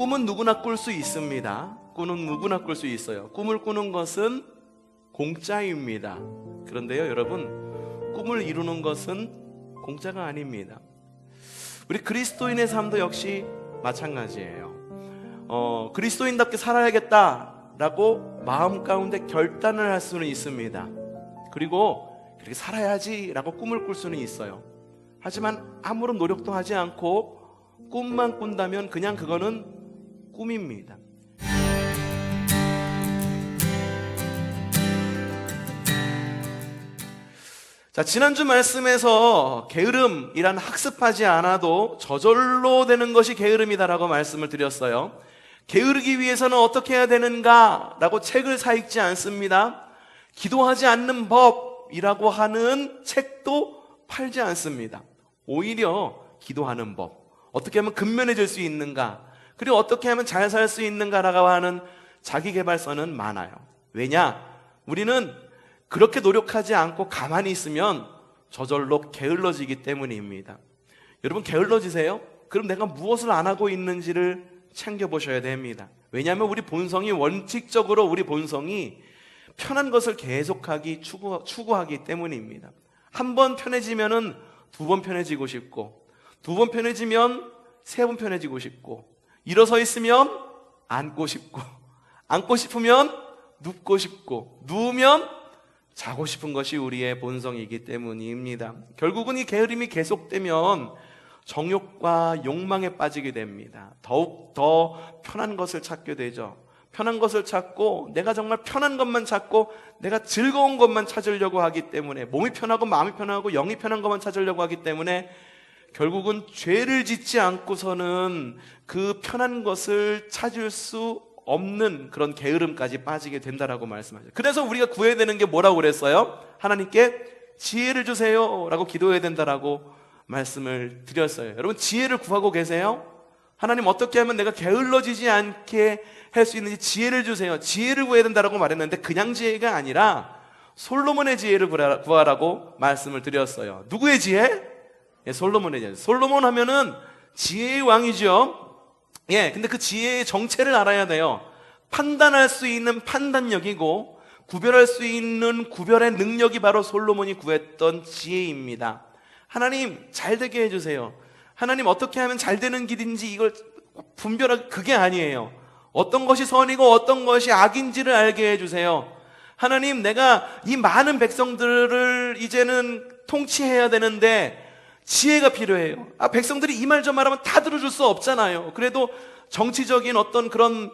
꿈은 누구나 꿀 수 있습니다. 꿈은 누구나 꿀 수 있어요. 꿈을 꾸는 것은 공짜입니다. 그런데요, 여러분, 꿈을 이루는 것은 공짜가 아닙니다. 우리 그리스도인의 삶도 역시 마찬가지예요. 그리스도인답게 살아야겠다라고 마음 가운데 결단을 할 수는 있습니다. 그리고 그렇게 살아야지라고 꿈을 꿀 수는 있어요. 하지만 아무런 노력도 하지 않고 꿈만 꾼다면 그냥 그거는 꿈입니다. 자, 지난주 말씀에서 게으름이란 학습하지 않아도 저절로 되는 것이 게으름이다라고 말씀을 드렸어요. 게으르기 위해서는 어떻게 해야 되는가? 라고 책을 사익지 않습니다. 기도하지 않는 법이라고 하는 책도 팔지 않습니다. 오히려 기도하는 법, 어떻게 하면 근면해질 수 있는가, 그리고 어떻게 하면 잘 살 수 있는가라고 하는 자기계발서는 많아요. 왜냐? 우리는 그렇게 노력하지 않고 가만히 있으면 저절로 게을러지기 때문입니다. 여러분, 게을러지세요? 그럼 내가 무엇을 안 하고 있는지를 챙겨보셔야 됩니다. 왜냐하면 우리 본성이 원칙적으로 우리 본성이 편한 것을 계속하기 추구하기 때문입니다. 한 번 편해지면은 두 번 편해지고 싶고, 두 번 편해지면 세 번 편해지고 싶고, 일어서 있으면 앉고 싶고, 앉고 싶으면 눕고 싶고, 누우면 자고 싶은 것이 우리의 본성이기 때문입니다. 결국은 이 게으름이 계속되면 정욕과 욕망에 빠지게 됩니다. 더욱 더 편한 것을 찾게 되죠. 편한 것을 찾고, 내가 정말 편한 것만 찾고 내가 즐거운 것만 찾으려고 하기 때문에, 몸이 편하고 마음이 편하고 영이 편한 것만 찾으려고 하기 때문에 결국은 죄를 짓지 않고서는 그 편한 것을 찾을 수 없는 그런 게으름까지 빠지게 된다라고 말씀하죠. 그래서 우리가 구해야 되는 게 뭐라고 그랬어요? 하나님께 지혜를 주세요 라고 기도해야 된다라고 말씀을 드렸어요. 여러분, 지혜를 구하고 계세요? 하나님, 어떻게 하면 내가 게을러지지 않게 할 수 있는지 지혜를 주세요. 지혜를 구해야 된다라고 말했는데 그냥 지혜가 아니라 솔로몬의 지혜를 구하라고 말씀을 드렸어요. 누구의 지혜? 예, 솔로몬의 지혜. 솔로몬 하면은 지혜의 왕이죠. 예, 근데 그 지혜의 정체를 알아야 돼요. 판단할 수 있는 판단력이고 구별할 수 있는 구별의 능력이 바로 솔로몬이 구했던 지혜입니다. 하나님, 잘 되게 해주세요. 하나님, 어떻게 하면 잘 되는 길인지 이걸 분별하기, 그게 아니에요. 어떤 것이 선이고 어떤 것이 악인지를 알게 해주세요. 하나님, 내가 이 많은 백성들을 이제는 통치해야 되는데 지혜가 필요해요. 백성들이 이 말 저 말하면 다 들어줄 수 없잖아요. 그래도 정치적인 어떤 그런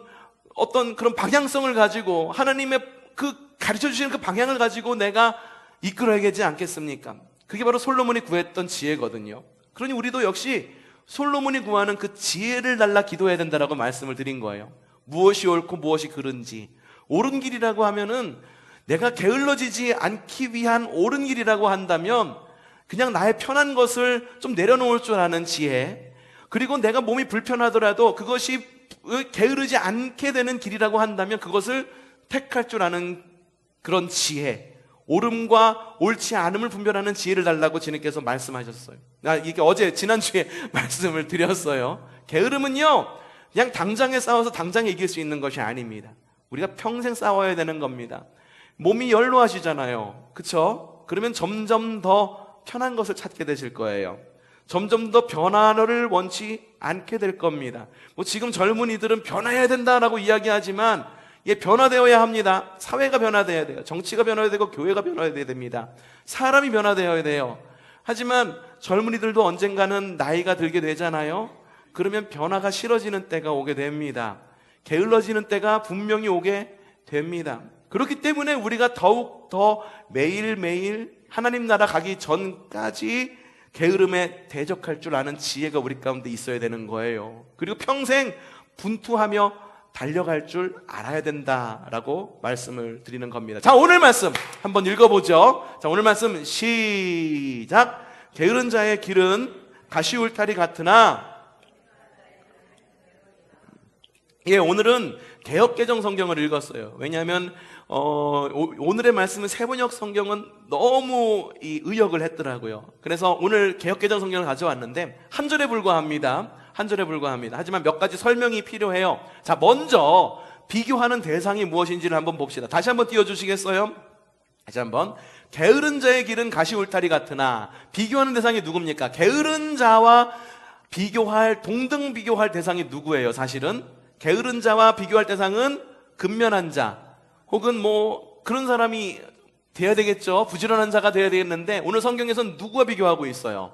방향성을 가지고 하나님의 그 가르쳐 주시는 그 방향을 가지고 내가 이끌어야 되지 않겠습니까? 그게 바로 솔로몬이 구했던 지혜거든요. 그러니 우리도 역시 솔로몬이 구하는 그 지혜를 달라 기도해야 된다라고 말씀을 드린 거예요. 무엇이 옳고 무엇이 그른지. 옳은 길이라고 하면은 내가 게을러지지 않기 위한 옳은 길이라고 한다면 그냥 나의 편한 것을 좀 내려놓을 줄 아는 지혜, 그리고 내가 몸이 불편하더라도 그것이 게으르지 않게 되는 길이라고 한다면 그것을 택할 줄 아는 그런 지혜, 옳음과 옳지 않음을 분별하는 지혜를 달라고 주님께서 말씀하셨어요. 이게 지난주에 말씀을 드렸어요. 게으름은요, 그냥 당장에 싸워서 당장에 이길 수 있는 것이 아닙니다. 우리가 평생 싸워야 되는 겁니다. 몸이 연로하시잖아요. 그쵸? 그러면 점점 더 편한 것을 찾게 되실 거예요. 점점 더 변화를 원치 않게 될 겁니다. 지금 젊은이들은 변화해야 된다라고 이야기하지만 변화되어야 합니다. 사회가 변화되어야 돼요. 정치가 변화해야 되고 교회가 변화해야 됩니다. 사람이 변화되어야 돼요. 하지만 젊은이들도 언젠가는 나이가 들게 되잖아요. 그러면 변화가 싫어지는 때가 오게 됩니다. 게을러지는 때가 분명히 오게 됩니다. 그렇기 때문에 우리가 더욱 더 매일매일 하나님 나라 가기 전까지 게으름에 대적할 줄 아는 지혜가 우리 가운데 있어야 되는 거예요. 그리고 평생 분투하며 달려갈 줄 알아야 된다라고 말씀을 드리는 겁니다. 자, 오늘 말씀 한번 읽어보죠. 자, 오늘 말씀 시작. 게으른 자의 길은 가시울타리 같으나, 오늘은 개역개정 성경을 읽었어요. 왜냐하면 오늘의 말씀은 세번역 성경은 너무 의역을 했더라고요. 그래서 오늘 개역개정 성경을 가져왔는데 한 절에 불과합니다. 한 절에 불과합니다. 하지만 몇 가지 설명이 필요해요. 자, 먼저 비교하는 대상이 무엇인지를 한번 봅시다. 다시 한번 띄워주시겠어요? 다시 한번. 게으른 자의 길은 가시 울타리 같으나, 비교하는 대상이 누굽니까? 게으른 자와 동등 비교할 대상이 누구예요? 사실은 게으른 자와 비교할 대상은 근면한 자, 혹은 뭐 그런 사람이 돼야 되겠죠. 부지런한 자가 돼야 되겠는데, 오늘 성경에서는 누구와 비교하고 있어요?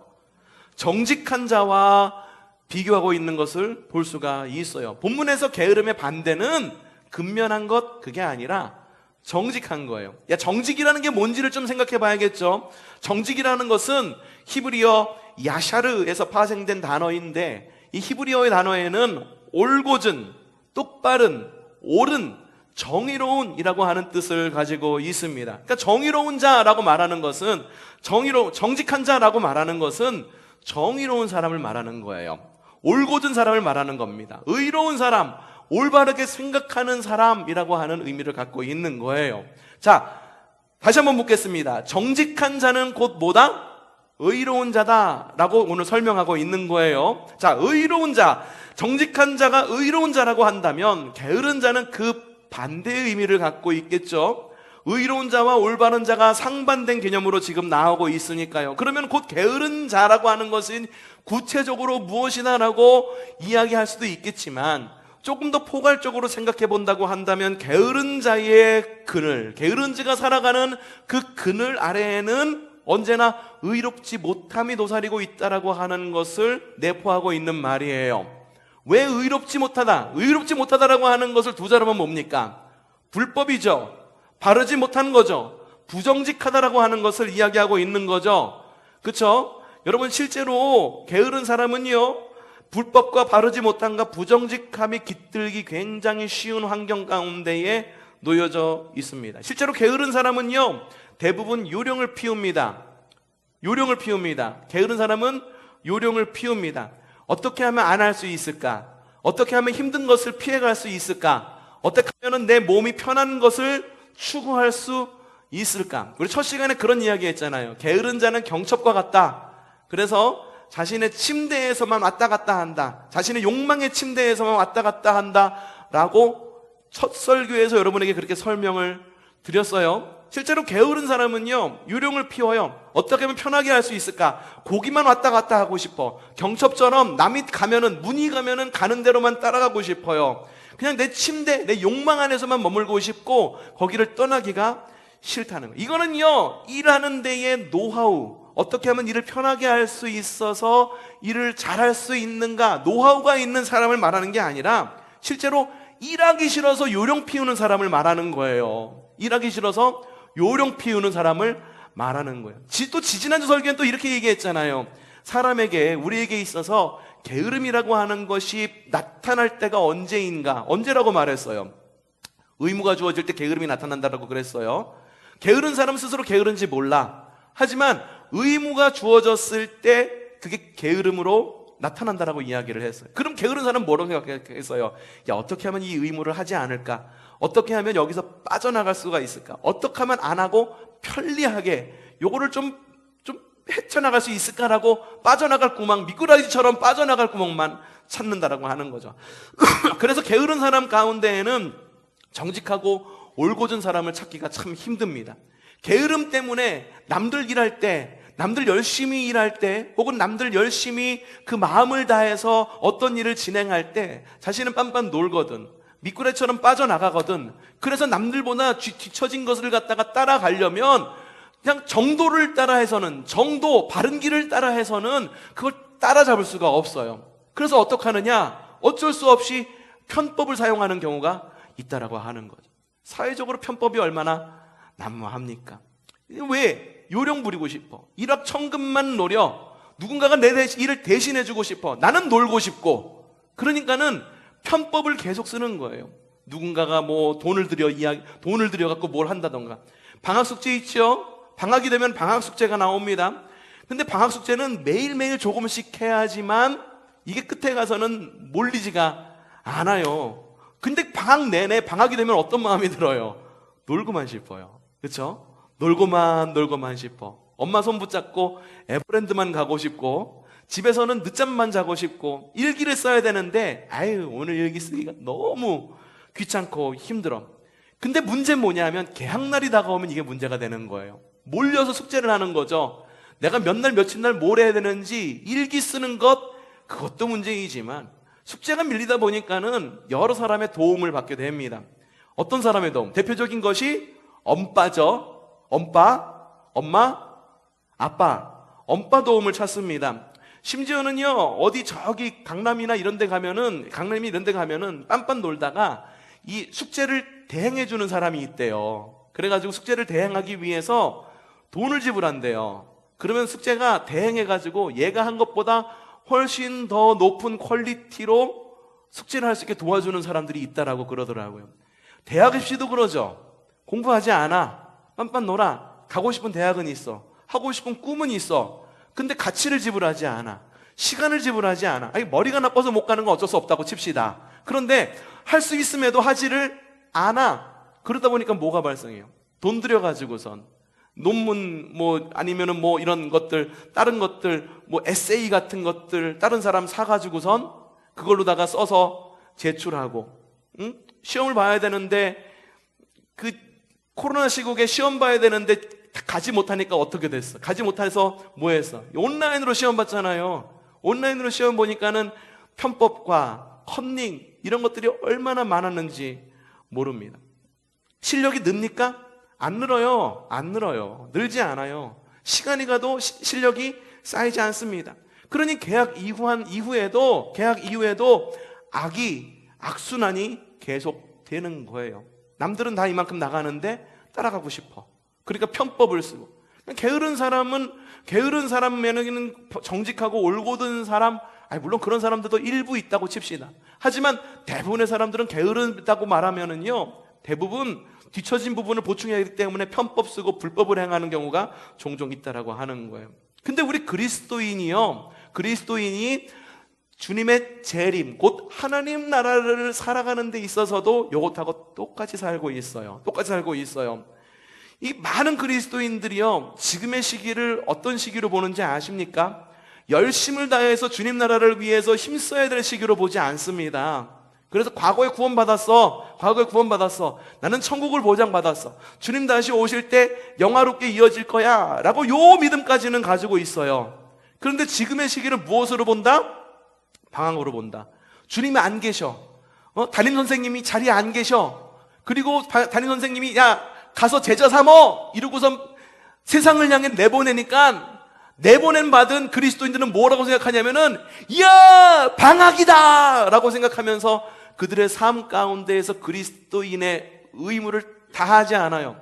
정직한 자와 비교하고 있는 것을 볼 수가 있어요. 본문에서 게으름의 반대는 근면한 것, 그게 아니라 정직한 거예요. 정직이라는 게 뭔지를 좀 생각해 봐야겠죠. 정직이라는 것은 히브리어 야샤르에서 파생된 단어인데, 이 히브리어의 단어에는 올곧은, 똑바른, 옳은, 정의로운이라고 하는 뜻을 가지고 있습니다. 그러니까 정의로운 자라고 말하는 것은, 정직한 자라고 말하는 것은 정의로운 사람을 말하는 거예요. 올곧은 사람을 말하는 겁니다. 의로운 사람, 올바르게 생각하는 사람이라고 하는 의미를 갖고 있는 거예요. 자, 다시 한번 묻겠습니다. 정직한 자는 곧 뭐다? 의로운 자다라고 오늘 설명하고 있는 거예요. 자, 의로운 자, 정직한 자가 의로운 자라고 한다면 게으른 자는 그 반대의 의미를 갖고 있겠죠. 의로운 자와 올바른 자가 상반된 개념으로 지금 나오고 있으니까요. 그러면 곧 게으른 자라고 하는 것은 구체적으로 무엇이다라고 이야기할 수도 있겠지만, 조금 더 포괄적으로 생각해 본다고 한다면 게으른 자의 그늘, 게으른 자가 살아가는 그 그늘 아래에는 언제나 의롭지 못함이 도사리고 있다라고 하는 것을 내포하고 있는 말이에요. 왜 의롭지 못하다? 의롭지 못하다라고 하는 것을 두 자로만 뭡니까? 불법이죠. 바르지 못한 거죠. 부정직하다라고 하는 것을 이야기하고 있는 거죠. 그렇죠? 여러분, 실제로 게으른 사람은요, 불법과 바르지 못함과 부정직함이 깃들기 굉장히 쉬운 환경 가운데에 놓여져 있습니다. 실제로 게으른 사람은요, 대부분 요령을 피웁니다. 요령을 피웁니다. 게으른 사람은 요령을 피웁니다. 어떻게 하면 안 할 수 있을까? 어떻게 하면 힘든 것을 피해갈 수 있을까? 어떻게 하면 내 몸이 편한 것을 추구할 수 있을까? 우리 첫 시간에 그런 이야기 했잖아요. 게으른 자는 경첩과 같다. 그래서 자신의 침대에서만 왔다 갔다 한다. 자신의 욕망의 침대에서만 왔다 갔다 한다 라고 첫 설교에서 여러분에게 그렇게 설명을 드렸어요. 실제로 게으른 사람은요, 요령을 피워요. 어떻게 하면 편하게 할 수 있을까? 거기만 왔다 갔다 하고 싶어. 경첩처럼 남이 가면은, 문이 가면은 가는 대로만 따라가고 싶어요. 그냥 내 침대, 내 욕망 안에서만 머물고 싶고 거기를 떠나기가 싫다는 거예요. 이거는요, 일하는 데의 노하우, 어떻게 하면 일을 편하게 할 수 있어서 일을 잘할 수 있는가, 노하우가 있는 사람을 말하는 게 아니라 실제로 일하기 싫어서 요령 피우는 사람을 말하는 거예요. 일하기 싫어서 요령 피우는 사람을 말하는 거예요. 또 지지난주 설교는 또 이렇게 얘기했잖아요. 사람에게, 우리에게 있어서 게으름이라고 하는 것이 나타날 때가 언제인가? 언제라고 말했어요? 의무가 주어질 때 게으름이 나타난다라고 그랬어요. 게으른 사람 스스로 게으른지 몰라. 하지만 의무가 주어졌을 때 그게 게으름으로 나타난다라고 이야기를 했어요. 그럼 게으른 사람은 뭐라고 생각했어요? 야, 어떻게 하면 이 의무를 하지 않을까? 어떻게 하면 여기서 빠져나갈 수가 있을까? 어떻게 하면 안 하고 편리하게 요거를 좀 헤쳐나갈 수 있을까라고 빠져나갈 구멍, 미꾸라지처럼 빠져나갈 구멍만 찾는다라고 하는 거죠. 그래서 게으른 사람 가운데에는 정직하고 올곧은 사람을 찾기가 참 힘듭니다. 게으름 때문에 남들 일할 때, 남들 열심히 일할 때, 혹은 남들 열심히 그 마음을 다해서 어떤 일을 진행할 때 자신은 빤빤 놀거든, 미꾸라지처럼 빠져나가거든. 그래서 남들보다 뒤처진 것을 갖다가 따라가려면 그냥 정도를 따라해서는, 정도, 바른 길을 따라해서는 그걸 따라잡을 수가 없어요. 그래서 어떻게 하느냐? 어쩔 수 없이 편법을 사용하는 경우가 있다라고 하는 거죠. 사회적으로 편법이 얼마나 난무합니까? 왜? 요령 부리고 싶어. 일확천금만 노려. 누군가가 내 일을 대신해주고 싶어. 나는 놀고 싶고. 그러니까는 편법을 계속 쓰는 거예요. 누군가가 뭐 돈을 들여갖고 뭘 한다던가. 방학숙제 있죠? 방학이 되면 방학숙제가 나옵니다. 근데 방학숙제는 매일매일 조금씩 해야지만 이게 끝에 가서는 몰리지가 않아요. 근데 방학 내내 방학이 되면 어떤 마음이 들어요? 놀고만 싶어요. 그렇죠? 놀고만 싶어. 엄마 손 붙잡고 에버랜드만 가고 싶고, 집에서는 늦잠만 자고 싶고 일기를 써야 되는데 아유 오늘 일기 쓰기가 너무 귀찮고 힘들어. 근데 문제는 뭐냐면 개학날이 다가오면 이게 문제가 되는 거예요. 몰려서 숙제를 하는 거죠. 내가 몇 날 며칠 날 뭘 해야 되는지 일기 쓰는 것 그것도 문제이지만 숙제가 밀리다 보니까는 여러 사람의 도움을 받게 됩니다. 어떤 사람의 도움? 대표적인 것이 엄빠죠. 엄빠, 엄마, 아빠. 엄빠 도움을 찾습니다. 심지어는요, 어디 저기 강남이나 이런 데 가면은, 강남이 이런 데 가면은 빤빤 놀다가 이 숙제를 대행해 주는 사람이 있대요. 그래가지고 숙제를 대행하기 위해서 돈을 지불한대요. 그러면 숙제가 대행해가지고 얘가 한 것보다 훨씬 더 높은 퀄리티로 숙제를 할 수 있게 도와주는 사람들이 있다라고 그러더라고요. 대학 입시도 그러죠. 공부하지 않아. 빤빤 놀아. 가고 싶은 대학은 있어. 하고 싶은 꿈은 있어. 근데 가치를 지불하지 않아. 시간을 지불하지 않아. 아니, 머리가 나빠서 못 가는 건 어쩔 수 없다고 칩시다. 그런데 할 수 있음에도 하지를 않아. 그러다 보니까 뭐가 발생해요? 돈 들여가지고선 논문 아니면은 이런 것들, 다른 것들, 에세이 같은 것들 다른 사람 사가지고선 그걸로다가 써서 제출하고, 응? 시험을 봐야 되는데 그 코로나 시국에 시험 봐야 되는데 가지 못하니까 어떻게 됐어? 가지 못해서 뭐 했어? 온라인으로 시험 봤잖아요. 온라인으로 시험 보니까는 편법과 컨닝 이런 것들이 얼마나 많았는지 모릅니다. 실력이 늡니까? 안 늘어요. 안 늘어요. 늘지 않아요. 시간이 가도 실력이 쌓이지 않습니다. 그러니 계약 이후에도 악순환이 계속되는 거예요. 남들은 다 이만큼 나가는데 따라가고 싶어. 그러니까 편법을 쓰고. 게으른 사람에는 정직하고 올곧은 사람, 물론 그런 사람들도 일부 있다고 칩시다. 하지만 대부분의 사람들은 게으르다고 말하면은요, 대부분 뒤처진 부분을 보충해야 하기 때문에 편법 쓰고 불법을 행하는 경우가 종종 있다라고 하는 거예요. 근데 우리 그리스도인이 주님의 재림, 곧 하나님 나라를 살아가는 데 있어서도 이것하고 똑같이 살고 있어요. 이 많은 그리스도인들이요, 지금의 시기를 어떤 시기로 보는지 아십니까? 열심을 다해서 주님 나라를 위해서 힘써야 될 시기로 보지 않습니다. 그래서 과거에 구원받았어. 나는 천국을 보장받았어. 주님 다시 오실 때 영화롭게 이어질 거야 라고 요 믿음까지는 가지고 있어요. 그런데 지금의 시기를 무엇으로 본다? 방황으로 본다. 주님이 안 계셔. 담임 선생님이 자리에 안 계셔. 그리고 담임 선생님이 야 가서 제자 삼어 이러고선 세상을 향해 내보내니까, 내보냄 받은 그리스도인들은 뭐라고 생각하냐면은 이야 방학이다 라고 생각하면서 그들의 삶 가운데에서 그리스도인의 의무를 다하지 않아요.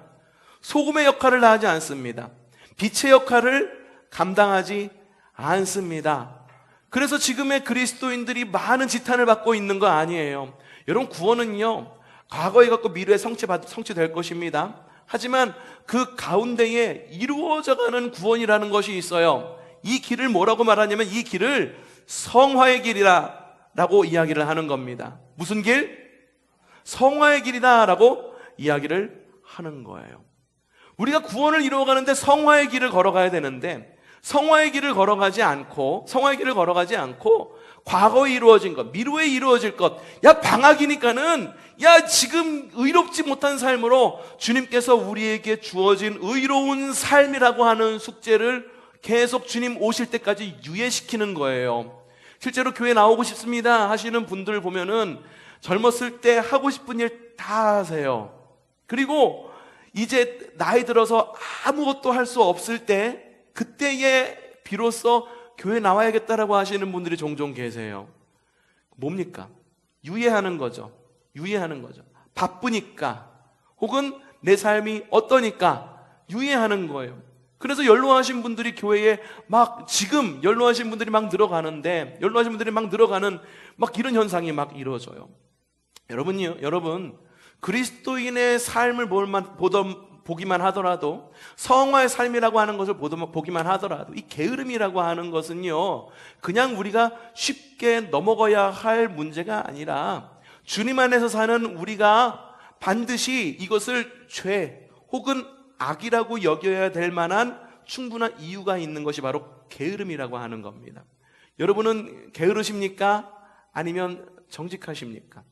소금의 역할을 다하지 않습니다. 빛의 역할을 감당하지 않습니다. 그래서 지금의 그리스도인들이 많은 지탄을 받고 있는 거 아니에요. 여러분, 구원은요, 과거에 갖고 미래에 성취될 것입니다. 하지만 그 가운데에 이루어져가는 구원이라는 것이 있어요. 이 길을 뭐라고 말하냐면 이 길을 성화의 길이라 라고 이야기를 하는 겁니다. 무슨 길? 성화의 길이다 라고 이야기를 하는 거예요. 우리가 구원을 이루어가는데 성화의 길을 걸어가야 되는데, 성화의 길을 걸어가지 않고 과거에 이루어진 것, 미래에 이루어질 것, 야 방학이니까는 야 지금 의롭지 못한 삶으로 주님께서 우리에게 주어진 의로운 삶이라고 하는 숙제를 계속 주님 오실 때까지 유예시키는 거예요. 실제로 교회 나오고 싶습니다 하시는 분들 보면은 젊었을 때 하고 싶은 일 다 하세요. 그리고 이제 나이 들어서 아무것도 할 수 없을 때, 그때에 비로소 교회 나와야겠다라고 하시는 분들이 종종 계세요. 뭡니까? 유예하는 거죠. 바쁘니까, 혹은 내 삶이 어떠니까 유예하는 거예요. 그래서 연로하신 분들이 교회에 지금 연로하신 분들이 막 늘어가는 이런 현상이 막 이루어져요. 여러분, 그리스도인의 삶을 보기만 하더라도, 성화의 삶이라고 하는 것을 보기만 하더라도, 이 게으름이라고 하는 것은요, 그냥 우리가 쉽게 넘어가야 할 문제가 아니라 주님 안에서 사는 우리가 반드시 이것을 죄 혹은 악이라고 여겨야 될 만한 충분한 이유가 있는 것이 바로 게으름이라고 하는 겁니다. 여러분은 게으르십니까? 아니면 정직하십니까?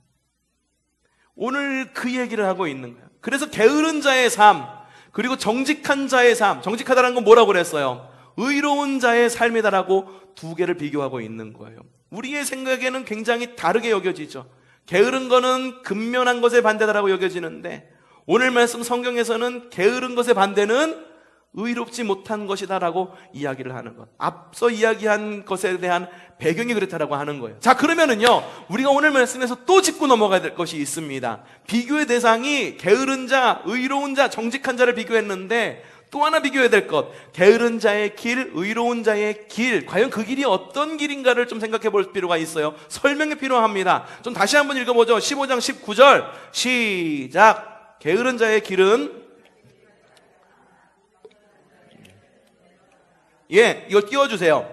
오늘 그 얘기를 하고 있는 거예요. 그래서 게으른 자의 삶, 그리고 정직한 자의 삶, 정직하다는 건 뭐라고 그랬어요? 의로운 자의 삶이다라고 두 개를 비교하고 있는 거예요. 우리의 생각에는 굉장히 다르게 여겨지죠. 게으른 거는 근면한 것의 반대다라고 여겨지는데, 오늘 말씀 성경에서는 게으른 것의 반대는 의롭지 못한 것이다라고 이야기를 하는 것. 앞서 이야기한 것에 대한 배경이 그렇다라고 하는 거예요. 자, 그러면은요, 우리가 오늘 말씀에서 또 짚고 넘어가야 될 것이 있습니다. 비교의 대상이 게으른 자, 의로운 자, 정직한 자를 비교했는데, 또 하나 비교해야 될 것, 게으른 자의 길, 의로운 자의 길, 과연 그 길이 어떤 길인가를 좀 생각해 볼 필요가 있어요. 설명이 필요합니다. 좀 다시 한번 읽어보죠. 15장 19절 시작. 게으른 자의 길은, 예, 이걸 띄워주세요.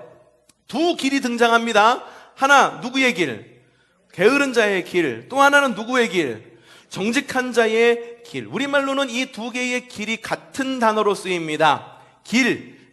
두 길이 등장합니다. 하나, 누구의 길? 게으른 자의 길. 또 하나는 누구의 길? 정직한 자의 길. 우리말로는 이 두 개의 길이 같은 단어로 쓰입니다.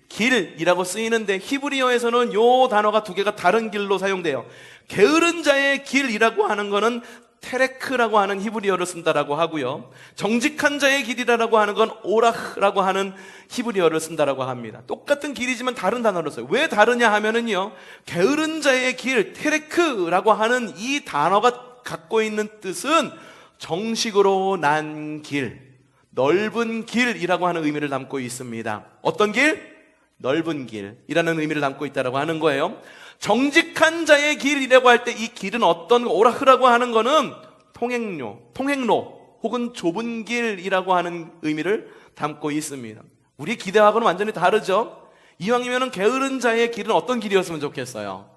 길이라고 쓰이는데 히브리어에서는 이 단어가 두 개가 다른 길로 사용돼요. 게으른 자의 길이라고 하는 거는 테레크라고 하는 히브리어를 쓴다라고 하고요, 정직한 자의 길이라고 하는 건 오라흐라고 하는 히브리어를 쓴다라고 합니다. 똑같은 길이지만 다른 단어를 써요. 왜 다르냐 하면은요, 게으른 자의 길, 테레크라고 하는 이 단어가 갖고 있는 뜻은 정식으로 난 길, 넓은 길이라고 하는 의미를 담고 있습니다. 어떤 길? 넓은 길이라는 의미를 담고 있다라고 하는 거예요. 정직한 자의 길이라고 할 때 이 길은 어떤, 오라흐라고 하는 거는 통행로 혹은 좁은 길이라고 하는 의미를 담고 있습니다. 우리 기대하고는 완전히 다르죠. 이왕이면 게으른 자의 길은 어떤 길이었으면 좋겠어요?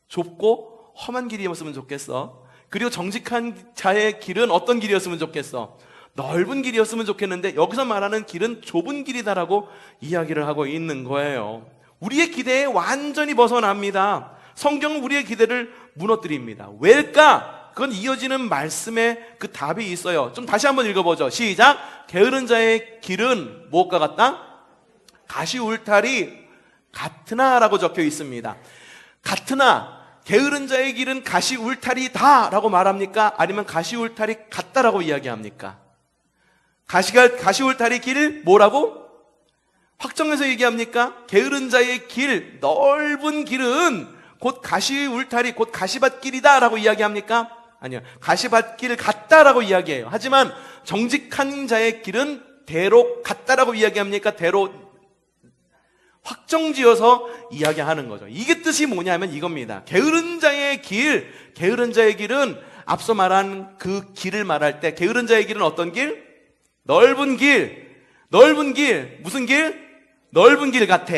좁고 험한 길이었으면 좋겠어. 그리고 정직한 자의 길은 어떤 길이었으면 좋겠어? 넓은 길이었으면 좋겠는데, 여기서 말하는 길은 좁은 길이다라고 이야기를 하고 있는 거예요. 우리의 기대에 완전히 벗어납니다. 성경은 우리의 기대를 무너뜨립니다. 왜일까? 그건 이어지는 말씀에 그 답이 있어요. 좀 다시 한번 읽어보죠. 시작. 게으른 자의 길은 무엇과 같다? 가시 울타리 같으나 라고 적혀 있습니다. 같으나, 게으른 자의 길은 가시 울타리다 라고 말합니까? 아니면 가시 울타리 같다라고 이야기합니까? 가시 울타리 길 뭐라고? 확정해서 얘기합니까? 게으른 자의 길, 넓은 길은 곧 가시 울타리, 곧 가시밭길이다 라고 이야기합니까? 아니요. 가시밭길 같다라고 이야기해요. 하지만 정직한 자의 길은 대로 같다라고 이야기합니까? 대로 확정지어서 이야기하는 거죠. 이게 뜻이 뭐냐면 이겁니다. 게으른 자의 길은 앞서 말한 그 길을 말할 때, 게으른 자의 길은 어떤 길? 넓은 길. 무슨 길? 넓은 길 같아.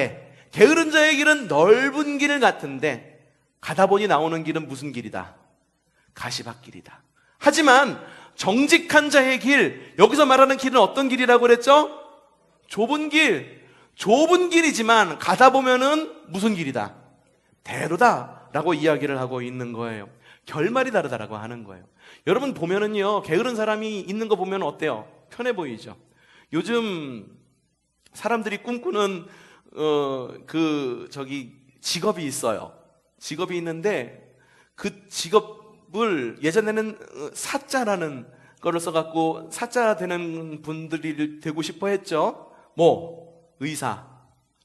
게으른 자의 길은 넓은 길 같은데, 가다 보니 나오는 길은 무슨 길이다? 가시밭길이다. 하지만 정직한 자의 길, 여기서 말하는 길은 어떤 길이라고 그랬죠? 좁은 길이지만 가다 보면은 무슨 길이다? 대로다 라고 이야기를 하고 있는 거예요. 결말이 다르다라고 하는 거예요. 여러분 보면은요, 게으른 사람이 있는 거 보면 어때요? 편해 보이죠? 요즘 사람들이 꿈꾸는 직업이 있어요. 직업이 있는데 그 직업을 예전에는 사자라는 거를 써갖고 사자 되는 분들이 되고 싶어 했죠. 의사,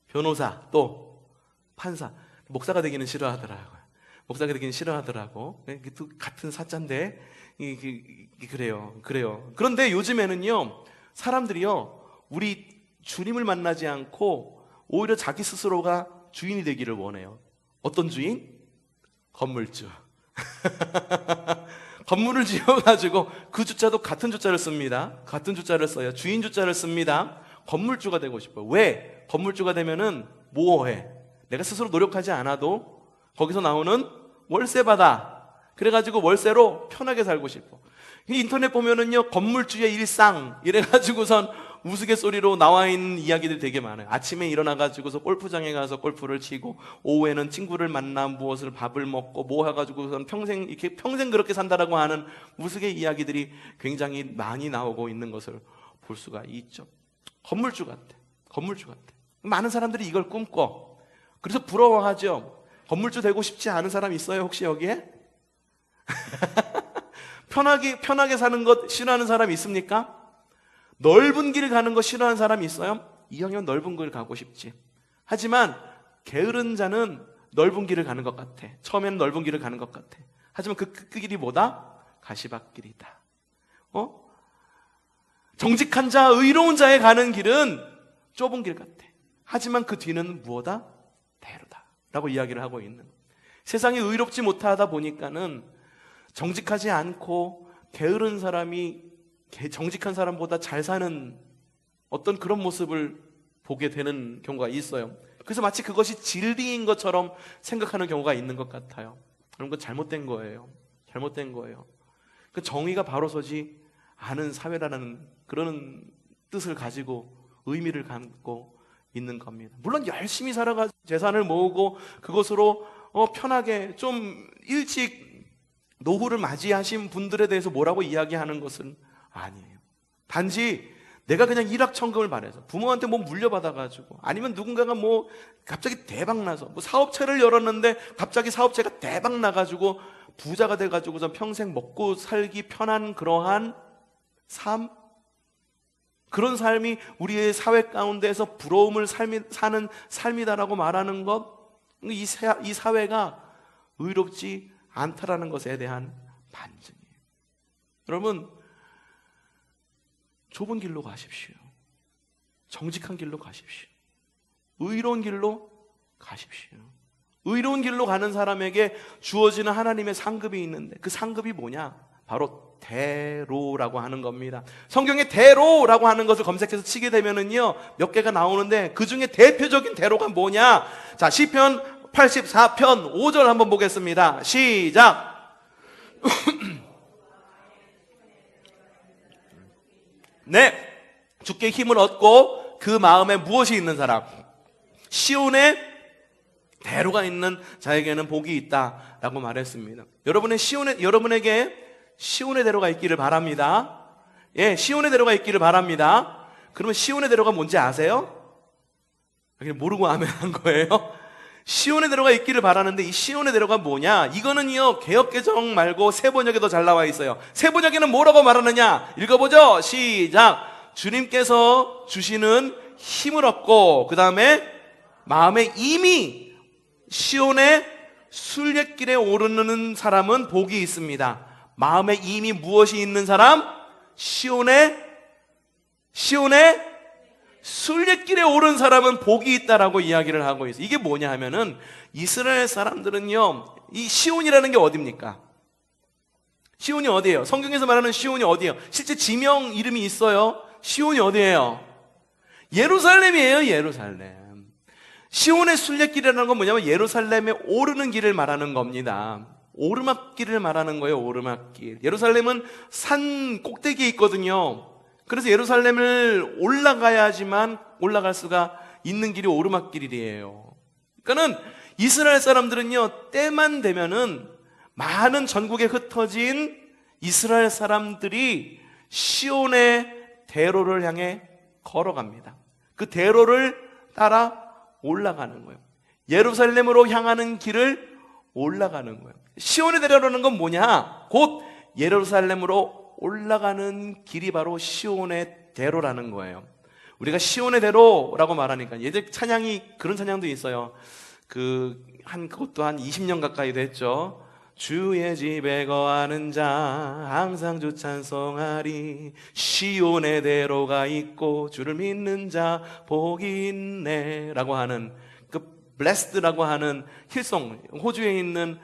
변호사, 또 판사. 목사가 되기는 싫어하더라고요. 목사가 되기는 싫어하더라고. 같은 사자인데 그래요. 그런데 요즘에는요, 사람들이요, 우리 주님을 만나지 않고 오히려 자기 스스로가 주인이 되기를 원해요. 어떤 주인? 건물주. 건물을 지어가지고 그 주자도 같은 주자를 씁니다. 같은 주자를 써요. 주인 주자를 씁니다. 건물주가 되고 싶어요. 왜? 건물주가 되면은 뭐해? 내가 스스로 노력하지 않아도 거기서 나오는 월세 받아. 그래가지고 월세로 편하게 살고 싶어. 인터넷 보면은요, 건물주의 일상 이래가지고선 우스갯소리로 나와 있는 이야기들이 되게 많아요. 아침에 일어나가지고서 골프장에 가서 골프를 치고, 오후에는 친구를 만나 무엇을 밥을 먹고 뭐 해가지고선 평생 그렇게 산다라고 하는 우스갯 이야기들이 굉장히 많이 나오고 있는 것을 볼 수가 있죠. 건물주 같아. 많은 사람들이 이걸 꿈꿔. 그래서 부러워하죠. 건물주 되고 싶지 않은 사람 있어요? 혹시 여기에? 편하게 사는 것 싫어하는 사람 있습니까? 넓은 길 가는 거 싫어하는 사람 있어요? 이왕이면 넓은 길 가고 싶지. 하지만 게으른 자는 넓은 길을 가는 것 같아. 처음에는 넓은 길을 가는 것 같아. 하지만 그 길이 뭐다? 가시밭길이다. 정직한 자, 의로운 자에 가는 길은 좁은 길 같아. 하지만 그 뒤는 무엇다? 대로다 라고 이야기를 하고 있는 거예요. 세상이 의롭지 못하다 보니까는 정직하지 않고 게으른 사람이 정직한 사람보다 잘 사는 어떤 그런 모습을 보게 되는 경우가 있어요. 그래서 마치 그것이 진리인 것처럼 생각하는 경우가 있는 것 같아요. 그런 건 잘못된 거예요. 잘못된 거예요. 그 정의가 바로 서지 않은 사회라는 그런 뜻을 가지고 의미를 갖고 있는 겁니다. 물론 열심히 살아가지고 재산을 모으고 그것으로 편하게 좀 일찍 노후를 맞이하신 분들에 대해서 뭐라고 이야기하는 것은 아니에요. 단지 내가 그냥 일확천금을 바래서 부모한테 뭐 물려받아가지고 아니면 누군가가 뭐 갑자기 대박나서 뭐 사업체를 열었는데 갑자기 사업체가 대박나가지고 부자가 돼가지고서 평생 먹고 살기 편한 그러한 삶, 그런 삶이 우리의 사회 가운데에서 부러움을 사는 삶이다라고 말하는 것, 이 사회가 의롭지 않다라는 것에 대한 반증이에요. 여러분, 좁은 길로 가십시오. 정직한 길로 가십시오. 의로운 길로 가십시오. 의로운 길로 가는 사람에게 주어지는 하나님의 상급이 있는데 그 상급이 뭐냐? 바로 대로라고 하는 겁니다. 성경에 대로라고 하는 것을 검색해서 치게 되면은요, 몇 개가 나오는데 그 중에 대표적인 대로가 뭐냐? 자, 시편 84편 5절 한번 보겠습니다. 시작. 네, 주께 힘을 얻고 그 마음에 무엇이 있는 사람, 시온에 대로가 있는 자에게는 복이 있다라고 말했습니다. 여러분에게 시온의 대로가 있기를 바랍니다. 예, 시온의 대로가 있기를 바랍니다. 그러면 시온의 대로가 뭔지 아세요? 그냥 모르고 아멘한 거예요. 시온의 대로가 있기를 바라는데 이 시온의 대로가 뭐냐? 이거는요, 개역개정 말고 세번역에 더 잘 나와 있어요. 세번역에는 뭐라고 말하느냐? 읽어보죠. 시작. 주님께서 주시는 힘을 얻고 그 다음에 마음에 이미 시온의 순례길에 오르는 사람은 복이 있습니다. 마음에 이미 무엇이 있는 사람? 시온의 순례길에 오른 사람은 복이 있다라고 이야기를 하고 있어요. 이게 뭐냐 하면은 이스라엘 사람들은요, 이 시온이라는 게 어디입니까? 시온이 어디예요? 성경에서 말하는 시온이 어디예요? 실제 지명 이름이 있어요. 시온이 어디예요? 예루살렘이에요. 예루살렘. 시온의 순례길이라는 건 뭐냐면 예루살렘에 오르는 길을 말하는 겁니다. 오르막길을 말하는 거예요. 오르막길. 예루살렘은 산 꼭대기에 있거든요. 그래서 예루살렘을 올라가야지만 올라갈 수가 있는 길이 오르막길이에요. 그러니까는 이스라엘 사람들은요, 때만 되면은 많은 전국에 흩어진 이스라엘 사람들이 시온의 대로를 향해 걸어갑니다. 그 대로를 따라 올라가는 거예요. 예루살렘으로 향하는 길을 올라가는 거예요. 시온의 대로라는 건 뭐냐? 곧 예루살렘으로 올라가는 길이 바로 시온의 대로라는 거예요. 우리가 시온의 대로라고 말하니까 예전 찬양이 그런 찬양도 있어요. 그것도 한 20년 가까이 됐죠. 주의 집에 거하는 자 항상 주 찬송하리, 시온의 대로가 있고 주를 믿는 자 복이 있네 라고 하는 그 블레스드라고 하는 힐송, 호주에 있는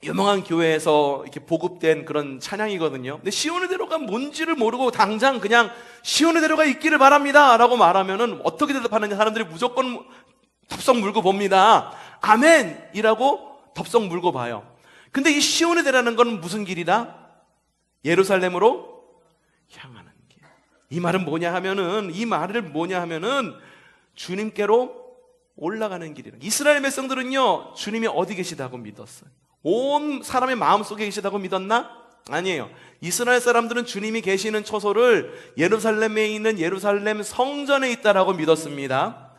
유명한 교회에서 이렇게 보급된 그런 찬양이거든요. 근데 시온의 대로가 뭔지를 모르고 당장 그냥 시온의 대로가 있기를 바랍니다 라고 말하면은 어떻게 대답하느냐? 사람들이 무조건 덥석 물고 봅니다. 아멘이라고 덥석 물고 봐요. 근데 이 시온의 대로라는 건 무슨 길이다? 예루살렘으로 향하는 길. 이 말은 뭐냐 하면은 주님께로 올라가는 길이라. 이스라엘 백성들은요, 주님이 어디 계시다고 믿었어요. 온 사람의 마음속에 계시다고 믿었나? 아니에요. 이스라엘 사람들은 주님이 계시는 처소를 예루살렘에 있는 예루살렘 성전에 있다라고 믿었습니다.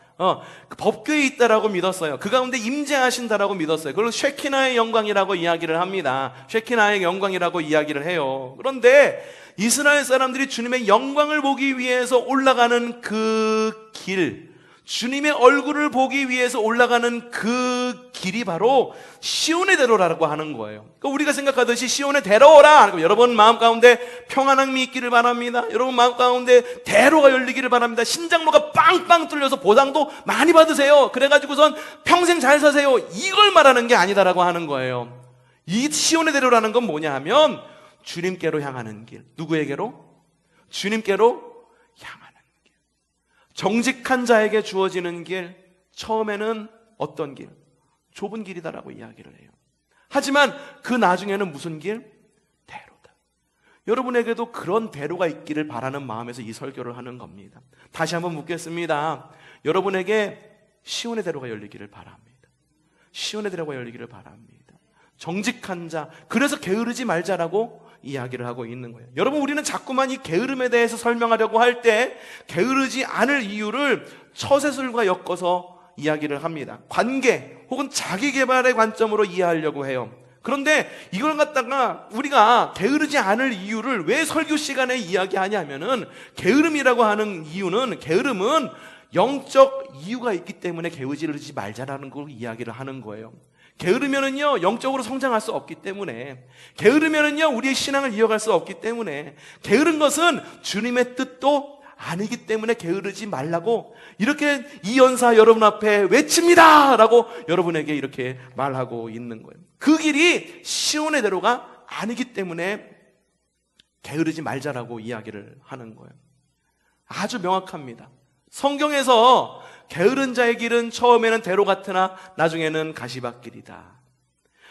그 법궤에 있다라고 믿었어요. 그 가운데 임재하신다라고 믿었어요. 그걸 쉐키나의 영광이라고 이야기를 합니다. 쉐키나의 영광이라고 이야기를 해요. 그런데 이스라엘 사람들이 주님의 영광을 보기 위해서 올라가는 그 길, 주님의 얼굴을 보기 위해서 올라가는 그 길이 바로 시온의 대로라고 하는 거예요. 그러니까 우리가 생각하듯이 시온의 대로라, 여러분 마음 가운데 평안함이 있기를 바랍니다. 여러분 마음 가운데 대로가 열리기를 바랍니다. 신장로가 빵빵 뚫려서 보상도 많이 받으세요. 그래가지고선 평생 잘 사세요. 이걸 말하는 게 아니다라고 하는 거예요. 이 시온의 대로라는 건 뭐냐 하면 주님께로 향하는 길. 누구에게로? 주님께로 향하는 길. 정직한 자에게 주어지는 길. 처음에는 어떤 길? 좁은 길이다라고 이야기를 해요. 하지만 그 나중에는 무슨 길? 대로다. 여러분에게도 그런 대로가 있기를 바라는 마음에서 이 설교를 하는 겁니다. 다시 한번 묻겠습니다. 여러분에게 시온의 대로가 열리기를 바랍니다. 시온의 대로가 열리기를 바랍니다. 정직한 자, 그래서 게으르지 말자라고 이야기를 하고 있는 거예요. 여러분, 우리는 자꾸만 이 게으름에 대해서 설명하려고 할 때 게으르지 않을 이유를 처세술과 엮어서 이야기를 합니다. 관계 혹은 자기 개발의 관점으로 이해하려고 해요. 그런데 이걸 갖다가 우리가 게으르지 않을 이유를 왜 설교 시간에 이야기하냐면은, 게으름이라고 하는 이유는, 게으름은 영적 이유가 있기 때문에 게으르지 말자라는 걸 이야기를 하는 거예요. 게으르면은요, 영적으로 성장할 수 없기 때문에, 게으르면은요, 우리의 신앙을 이어갈 수 없기 때문에, 게으른 것은 주님의 뜻도 아니기 때문에 게으르지 말라고 이렇게 이 연사 여러분 앞에 외칩니다! 라고 여러분에게 이렇게 말하고 있는 거예요. 그 길이 시온의 대로가 아니기 때문에 게으르지 말자라고 이야기를 하는 거예요. 아주 명확합니다. 성경에서 게으른 자의 길은 처음에는 대로 같으나 나중에는 가시밭길이다.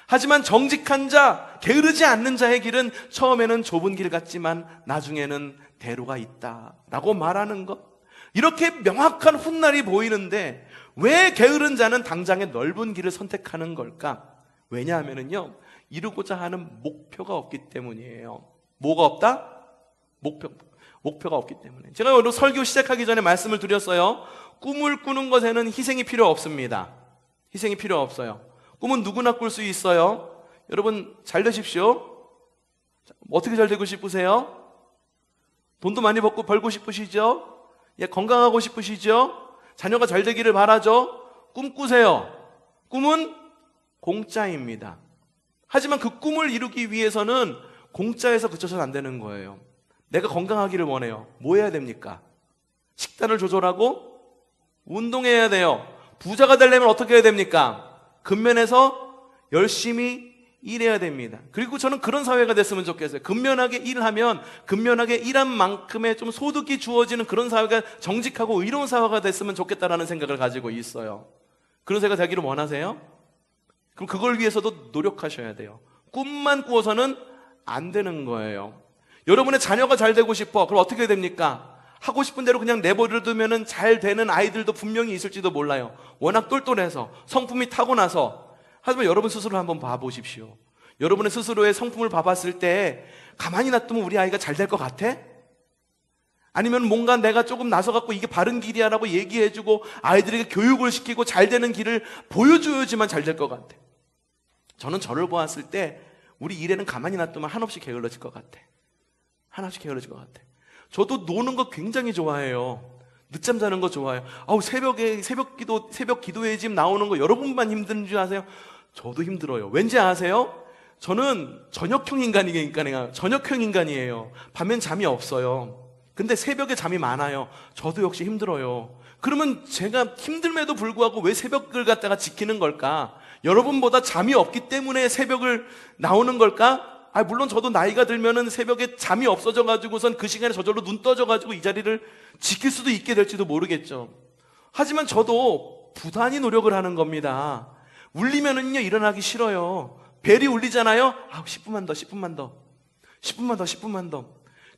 하지만 정직한 자, 게으르지 않는 자의 길은 처음에는 좁은 길 같지만 나중에는 대로가 있다라고 말하는 것. 이렇게 명확한 훗날이 보이는데 왜 게으른 자는 당장의 넓은 길을 선택하는 걸까? 왜냐하면요, 이루고자 하는 목표가 없기 때문이에요. 뭐가 없다? 목표가 없기 때문에. 제가 오늘 설교 시작하기 전에 말씀을 드렸어요. 꿈을 꾸는 것에는 희생이 필요 없습니다. 희생이 필요 없어요. 꿈은 누구나 꿀 수 있어요. 여러분 잘 되십시오. 어떻게 잘 되고 싶으세요? 돈도 많이 벌고 싶으시죠? 건강하고 싶으시죠? 자녀가 잘 되기를 바라죠? 꿈 꾸세요. 꿈은 공짜입니다. 하지만 그 꿈을 이루기 위해서는 공짜에서 그쳐서는 안 되는 거예요. 내가 건강하기를 원해요. 뭐 해야 됩니까? 식단을 조절하고 운동해야 돼요. 부자가 되려면 어떻게 해야 됩니까? 근면해서 열심히 일해야 됩니다. 그리고 저는 그런 사회가 됐으면 좋겠어요. 근면하게 일하면 근면하게 일한 만큼의 좀 소득이 주어지는 그런 사회가, 정직하고 의로운 사회가 됐으면 좋겠다라는 생각을 가지고 있어요. 그런 사회가 되기를 원하세요? 그럼 그걸 위해서도 노력하셔야 돼요. 꿈만 꾸어서는 안 되는 거예요. 여러분의 자녀가 잘 되고 싶어. 그럼 어떻게 됩니까? 하고 싶은 대로 그냥 내버려두면은 잘 되는 아이들도 분명히 있을지도 몰라요. 워낙 똘똘해서, 성품이 타고나서. 하지만 여러분 스스로 한번 봐보십시오. 여러분의 스스로의 성품을 봐봤을 때 가만히 놔두면 우리 아이가 잘 될 것 같아? 아니면 뭔가 내가 조금 나서갖고 이게 바른 길이야 라고 얘기해주고 아이들에게 교육을 시키고 잘 되는 길을 보여줘야지만 잘 될 것 같아. 저는 저를 보았을 때 우리 일에는 가만히 놔두면 한없이 게을러질 것 같아. 한없이 게을러질 것 같아. 저도 노는 거 굉장히 좋아해요. 늦잠 자는 거 좋아해요. 새벽 기도회 집 나오는 거 여러분만 힘든 줄 아세요? 저도 힘들어요. 왠지 아세요? 저는 저녁형 인간이에요. 밤엔 잠이 없어요. 근데 새벽에 잠이 많아요. 저도 역시 힘들어요. 그러면 제가 힘듦에도 불구하고 왜 새벽을 갖다가 지키는 걸까? 여러분보다 잠이 없기 때문에 새벽을 나오는 걸까? 물론 저도 나이가 들면은 새벽에 잠이 없어져가지고선 그 시간에 저절로 눈 떠져가지고 이 자리를 지킬 수도 있게 될지도 모르겠죠. 하지만 저도 부단히 노력을 하는 겁니다. 울리면은요, 일어나기 싫어요. 벨이 울리잖아요? 10분만 더.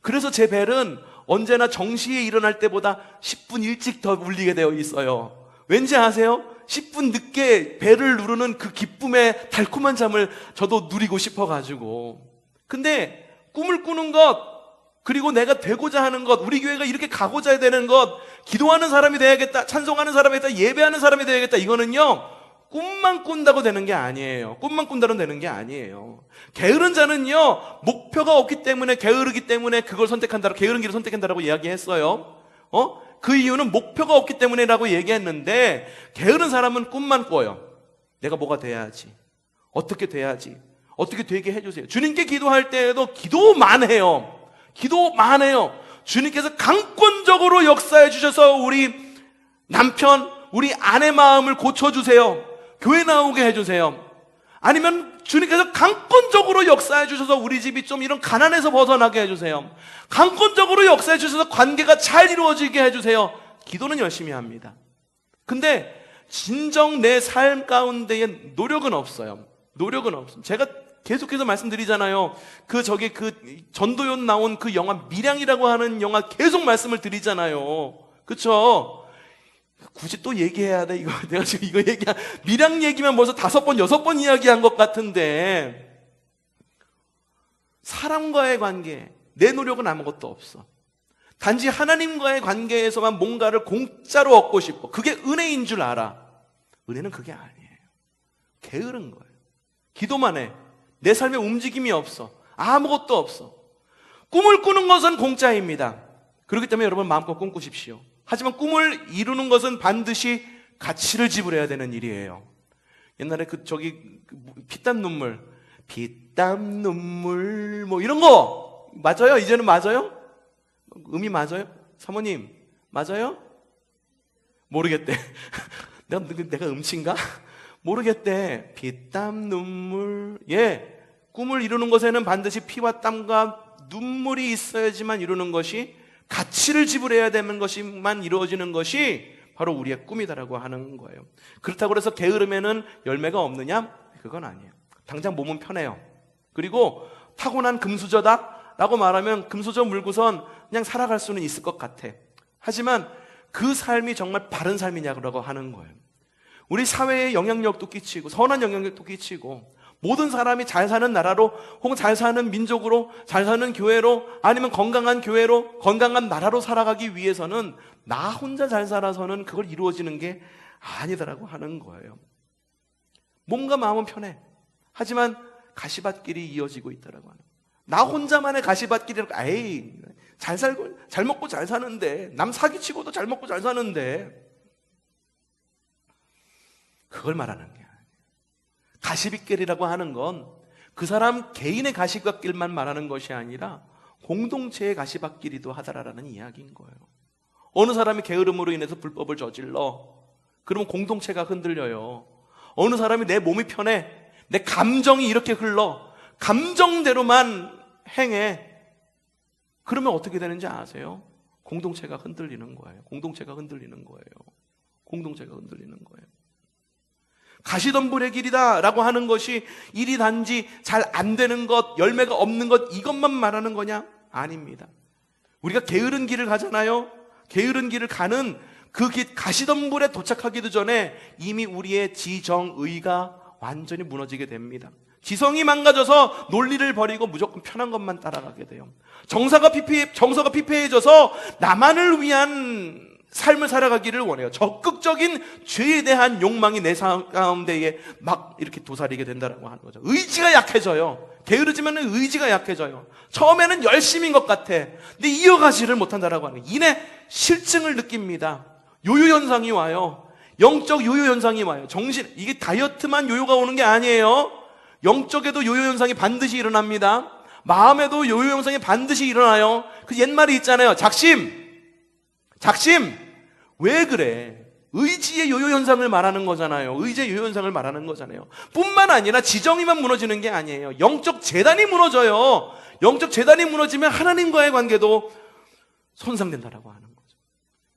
그래서 제 벨은 언제나 정시에 일어날 때보다 10분 일찍 더 울리게 되어 있어요. 왠지 아세요? 10분 늦게 벨을 누르는 그 기쁨의 달콤한 잠을 저도 누리고 싶어가지고. 근데 꿈을 꾸는 것, 그리고 내가 되고자 하는 것, 우리 교회가 이렇게 가고자 되는 것, 기도하는 사람이 돼야겠다, 찬송하는 사람이 되겠다, 예배하는 사람이 돼야겠다, 이거는요 꿈만 꾼다고 되는 게 아니에요. 꿈만 꾼다고 되는 게 아니에요. 게으른 자는요 목표가 없기 때문에, 게으르기 때문에 그걸 선택한다고, 게으른 길을 선택한다라고 이야기했어요. 그 이유는 목표가 없기 때문에라고 얘기했는데, 게으른 사람은 꿈만 꿔요. 내가 뭐가 돼야지, 어떻게 돼야지, 어떻게 되게 해주세요. 주님께 기도할 때에도 기도만 해요. 기도만 해요. 주님께서 강권적으로 역사해 주셔서 우리 남편, 우리 아내 마음을 고쳐주세요. 교회 나오게 해주세요. 아니면 주님께서 강권적으로 역사해 주셔서 우리 집이 좀 이런 가난에서 벗어나게 해주세요. 강권적으로 역사해 주셔서 관계가 잘 이루어지게 해주세요. 기도는 열심히 합니다. 근데 진정 내 삶 가운데에 노력은 없어요. 노력은 없어요. 제가 계속해서 말씀드리잖아요. 그 전도연 나온 그 영화 밀양이라고 하는 영화 계속 말씀을 드리잖아요. 그쵸? 굳이 또 얘기해야 돼? 내가 지금 이거 밀양 얘기만 벌써 5번, 6번 이야기한 것 같은데, 사람과의 관계, 내 노력은 아무것도 없어. 단지 하나님과의 관계에서만 뭔가를 공짜로 얻고 싶어. 그게 은혜인 줄 알아. 은혜는 그게 아니에요. 게으른 거예요. 기도만 해. 내 삶에 움직임이 없어. 아무것도 없어. 꿈을 꾸는 것은 공짜입니다. 그렇기 때문에 여러분 마음껏 꿈꾸십시오. 하지만 꿈을 이루는 것은 반드시 가치를 지불해야 되는 일이에요. 옛날에 피땀 눈물 뭐 이런 거 맞아요? 이제는 맞아요? 음이 맞아요? 사모님 맞아요? 모르겠대. 내가 음치인가? 모르겠대. 피땀 눈물. 꿈을 이루는 것에는 반드시 피와 땀과 눈물이 있어야지만 이루는 것이, 가치를 지불해야 되는 것이만 이루어지는 것이 바로 우리의 꿈이다라고 하는 거예요. 그렇다고 해서 게으름에는 열매가 없느냐? 그건 아니에요. 당장 몸은 편해요. 그리고 타고난 금수저다라고 말하면 금수저 물고선 그냥 살아갈 수는 있을 것 같아. 하지만 그 삶이 정말 바른 삶이냐고 하는 거예요. 우리 사회에 영향력도 끼치고, 선한 영향력도 끼치고, 모든 사람이 잘 사는 나라로, 혹은 잘 사는 민족으로, 잘 사는 교회로, 아니면 건강한 교회로, 건강한 나라로 살아가기 위해서는 나 혼자 잘 살아서는 그걸 이루어지는 게 아니다라고 하는 거예요. 몸과 마음은 편해. 하지만 가시밭길이 이어지고 있다라고 하는 거예요. 나 혼자만의 가시밭길이라고, 잘 살고 잘 먹고 잘 사는데, 남 사기치고도 잘 먹고 잘 사는데, 그걸 말하는 게 아니에요. 가시밭길이라고 하는 건 그 사람 개인의 가시밭길만 말하는 것이 아니라 공동체의 가시밭길이기도 하다라는 이야기인 거예요. 어느 사람이 게으름으로 인해서 불법을 저질러, 그러면 공동체가 흔들려요. 어느 사람이 내 몸이 편해, 내 감정이 이렇게 흘러, 감정대로만 행해, 그러면 어떻게 되는지 아세요? 공동체가 흔들리는 거예요. 공동체가 흔들리는 거예요. 공동체가 흔들리는 거예요. 가시덤불의 길이다 라고 하는 것이 일이 단지 잘 안 되는 것, 열매가 없는 것, 이것만 말하는 거냐? 아닙니다. 우리가 게으른 길을 가잖아요. 게으른 길을 가는 그 길, 가시덤불에 도착하기도 전에 이미 우리의 지정의가 완전히 무너지게 됩니다. 지성이 망가져서 논리를 버리고 무조건 편한 것만 따라가게 돼요. 정서가 피폐해져서 나만을 위한 삶을 살아가기를 원해요. 적극적인 죄에 대한 욕망이 내 삶 가운데에 막 이렇게 도사리게 된다고 하는 거죠. 의지가 약해져요. 게으르지만 의지가 약해져요. 처음에는 열심인 것 같아. 근데 이어가지를 못한다라고 하는 거예요. 이내 실증을 느낍니다. 요요 현상이 와요. 영적 요요 현상이 와요. 이게 다이어트만 요요가 오는 게 아니에요. 영적에도 요요 현상이 반드시 일어납니다. 마음에도 요요 현상이 반드시 일어나요. 그 옛말이 있잖아요. 작심. 왜 그래? 의지의 요요 현상을 말하는 거잖아요. 의지의 요요 현상을 말하는 거잖아요. 뿐만 아니라 지정이만 무너지는 게 아니에요. 영적 재단이 무너져요. 영적 재단이 무너지면 하나님과의 관계도 손상된다라고 하는 거죠.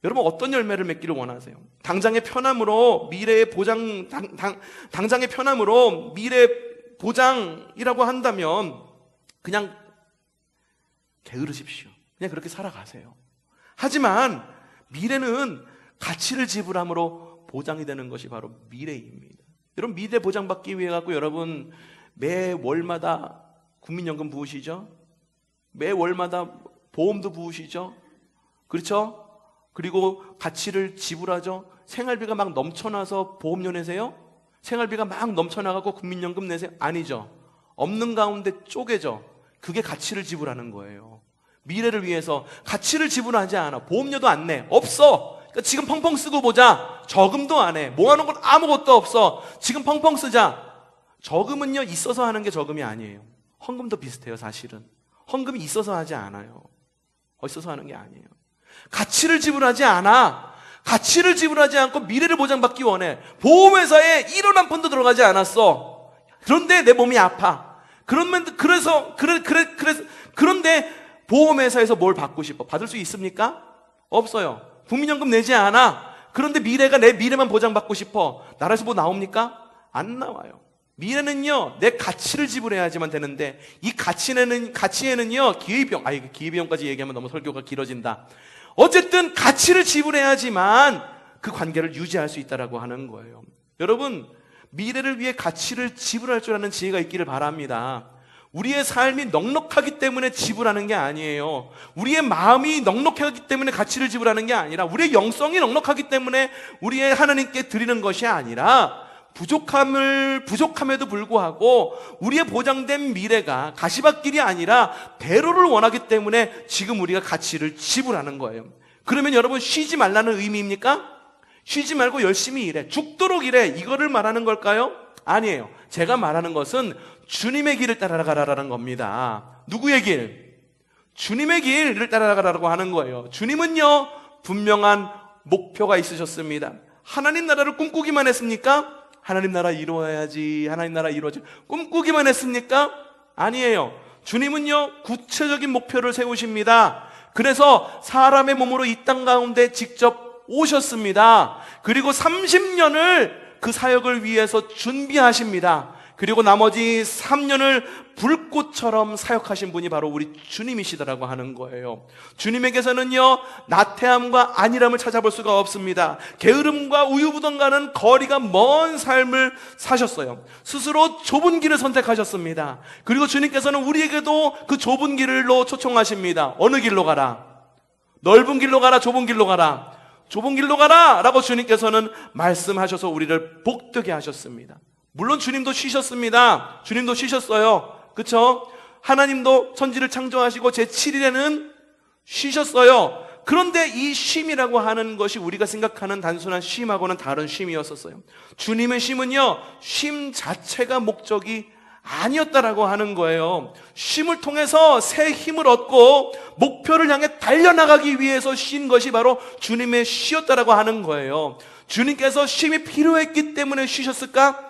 여러분 어떤 열매를 맺기를 원하세요? 당장의 편함으로 미래의 보장, 당장의 편함으로 미래 보장이라고 한다면 그냥 게으르십시오. 그냥 그렇게 살아가세요. 하지만 미래는 가치를 지불함으로 보장이 되는 것이 바로 미래입니다. 여러분 미래 보장받기 위해 갖고 여러분 매 월마다 국민연금 부으시죠? 매 월마다 보험도 부으시죠. 그렇죠? 그리고 가치를 지불하죠. 생활비가 막 넘쳐나서 보험료 내세요? 생활비가 막 넘쳐나가고 국민연금 내세요? 아니죠. 없는 가운데 쪼개죠. 그게 가치를 지불하는 거예요. 미래를 위해서 가치를 지불하지 않아. 보험료도 안 내. 없어. 그러니까 지금 펑펑 쓰고 보자. 저금도 안 해. 모아놓은 건 아무것도 없어. 지금 펑펑 쓰자. 저금은요, 있어서 하는 게 저금이 아니에요. 헌금도 비슷해요, 사실은. 헌금이 있어서 하지 않아요. 있어서 하는 게 아니에요. 가치를 지불하지 않아. 가치를 지불하지 않고 미래를 보장받기 원해. 보험회사에 1원 한 푼도 들어가지 않았어. 그런데 내 몸이 아파. 그런데 보험회사에서 뭘 받고 싶어? 받을 수 있습니까? 없어요. 국민연금 내지 않아. 그런데 내 미래만 보장받고 싶어. 나라에서 뭐 나옵니까? 안 나와요. 미래는요, 내 가치를 지불해야지만 되는데, 이 가치에는요, 기회비용까지 얘기하면 너무 설교가 길어진다. 어쨌든 가치를 지불해야지만 그 관계를 유지할 수 있다라고 하는 거예요. 여러분, 미래를 위해 가치를 지불할 줄 아는 지혜가 있기를 바랍니다. 우리의 삶이 넉넉하기 때문에 지불하는 게 아니에요. 우리의 마음이 넉넉하기 때문에 가치를 지불하는 게 아니라, 우리의 영성이 넉넉하기 때문에 우리의 하나님께 드리는 것이 아니라, 부족함에도 불구하고 우리의 보장된 미래가 가시밭길이 아니라 대로를 원하기 때문에 지금 우리가 가치를 지불하는 거예요. 그러면 여러분, 쉬지 말라는 의미입니까? 쉬지 말고 열심히 일해, 죽도록 일해, 이거를 말하는 걸까요? 아니에요. 제가 말하는 것은 주님의 길을 따라가라라는 겁니다. 누구의 길? 주님의 길을 따라가라고 하는 거예요. 주님은요, 분명한 목표가 있으셨습니다. 하나님 나라를 꿈꾸기만 했습니까? 하나님 나라 이루어야지, 하나님 나라 이루어야지, 꿈꾸기만 했습니까? 아니에요. 주님은요, 구체적인 목표를 세우십니다. 그래서 사람의 몸으로 이 땅 가운데 직접 오셨습니다. 그리고 30년을 그 사역을 위해서 준비하십니다. 그리고 나머지 3년을 불꽃처럼 사역하신 분이 바로 우리 주님이시더라고 하는 거예요. 주님에게서는요, 나태함과 안일함을 찾아볼 수가 없습니다. 게으름과 우유부단과는 거리가 먼 삶을 사셨어요. 스스로 좁은 길을 선택하셨습니다. 그리고 주님께서는 우리에게도 그 좁은 길로 초청하십니다. 어느 길로 가라? 넓은 길로 가라? 좁은 길로 가라? 좁은 길로 가라! 라고 주님께서는 말씀하셔서 우리를 복되게 하셨습니다. 물론 주님도 쉬셨습니다. 주님도 쉬셨어요. 그쵸? 하나님도 천지를 창조하시고 제7일에는 쉬셨어요. 그런데 이 쉼이라고 하는 것이 우리가 생각하는 단순한 쉼하고는 다른 쉼이었었어요. 주님의 쉼은요, 쉼 자체가 목적이 아니었다라고 하는 거예요. 쉼을 통해서 새 힘을 얻고 목표를 향해 달려나가기 위해서 쉰 것이 바로 주님의 쉬었다라고 하는 거예요. 주님께서 쉼이 필요했기 때문에 쉬셨을까?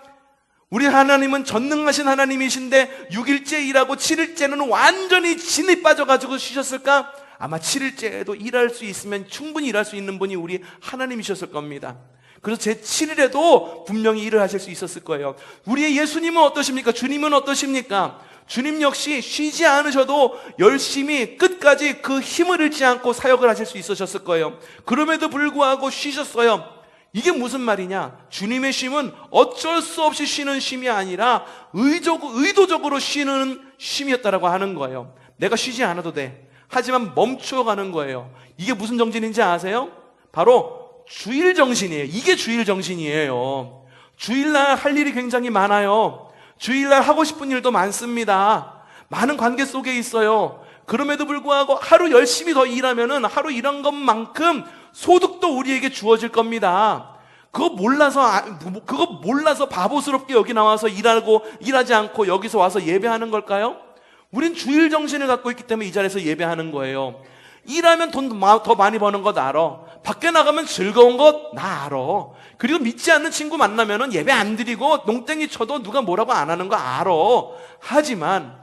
우리 하나님은 전능하신 하나님이신데 6일째 일하고 7일째는 완전히 진이 빠져가지고 쉬셨을까? 아마 7일째에도 일할 수 있으면 충분히 일할 수 있는 분이 우리 하나님이셨을 겁니다. 그래서 제 7일에도 분명히 일을 하실 수 있었을 거예요. 우리의 예수님은 어떠십니까? 주님은 어떠십니까? 주님 역시 쉬지 않으셔도 열심히 끝까지 그 힘을 잃지 않고 사역을 하실 수 있으셨을 거예요. 그럼에도 불구하고 쉬셨어요. 이게 무슨 말이냐? 주님의 쉼은 어쩔 수 없이 쉬는 쉼이 아니라 의도적으로 쉬는 쉼이었다라고 하는 거예요. 내가 쉬지 않아도 돼. 하지만 멈추어가는 거예요. 이게 무슨 정신인지 아세요? 바로 주일 정신이에요. 이게 주일 정신이에요. 주일날 할 일이 굉장히 많아요. 주일날 하고 싶은 일도 많습니다. 많은 관계 속에 있어요. 그럼에도 불구하고 하루 열심히 더 일하면은 하루 일한 것만큼 소득도 우리에게 주어질 겁니다. 그거 몰라서 바보스럽게 여기 나와서 일하지 않고 여기서 와서 예배하는 걸까요? 우린 주일 정신을 갖고 있기 때문에 이 자리에서 예배하는 거예요. 일하면 돈 더 많이 버는 거 나 알아. 밖에 나가면 즐거운 거 나 알아. 그리고 믿지 않는 친구 만나면은 예배 안 드리고 농땡이 쳐도 누가 뭐라고 안 하는 거 알아. 하지만